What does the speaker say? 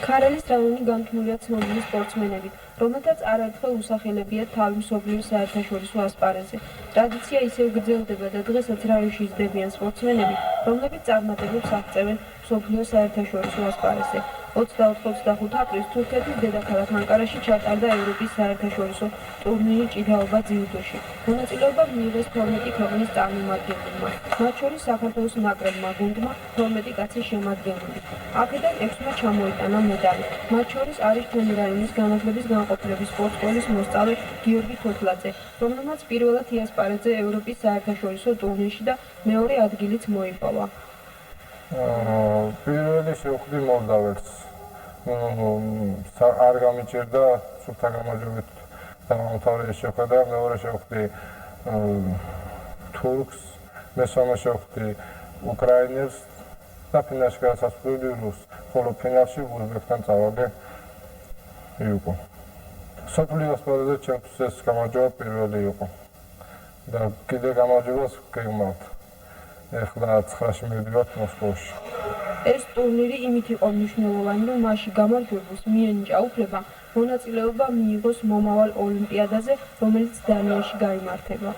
ქარელის რაიონი განთქმულია ცნობილი სპორტსმენებით, რომელთაც არაერთხელ უსახელებიათ თავი მსოფლიო საერთაშორისო ასპარეზზე. ტრადიცია ისევ გრძელდება და დღესაც რაიონში იზრდებიან სპორტსმენები, რომლებიც წარმატებებს აღწევენ მსოფლიო საერთაშორისო ასპარეზზე. 24-25 აპრილს თურქეთის დედაქალაქ ანკარაში ჩატარდა ევროპის საერთაშორისო ტურნირი ჭიდაობა ძიუდოში. მონაწილეობა მიიღეს 12 ქვეყნის წარმომადგენლებმა, მათ შორის საქართველოს ნაკრებმა გუნდმა 12 კაცის შემადგენლობით. აქედან 6-მა ჩამოიტანა მედალი. მათ შორის არის ჩვენი რაიონის განათლების განყოფილების სპორტსკოლის მოსწავლე გიორგი თოთლაძე, რომელმაც პირველად იასპარეზა ევროპის საერთაშორისო ტურნირში და მეორე ადგილიც მოიპოვა. პირველი შევხვდი მოლდაველს. არ გამიჭირდა სუფთა გამარჯვებით დამამთავრებელი შეხვედრა, მეორე შევხვდი თურქს, მესამე შევხვდი უკრაინელს და ფინალში გადასასვლელი რუსს, ხოლო ფინალში უზბეკთან წავაგე იყო. მსოფლიო ასპარეზზე ჩემთვის ეს გამარჯვება პირველი იყო და კიდე გამარჯვებას გეგმავთ. ეხლა 9-ში მივდივართ მოსკოვში. ეს ტურნირი იმით იყო მნიშვნელოვანი, რომ მასში გამარჯვებულს მიენიჭა უფლება მონაწილეობა მიიღოს მომავალ ოლიმპიადაზე, რომელიც დანიაში გაიმართება.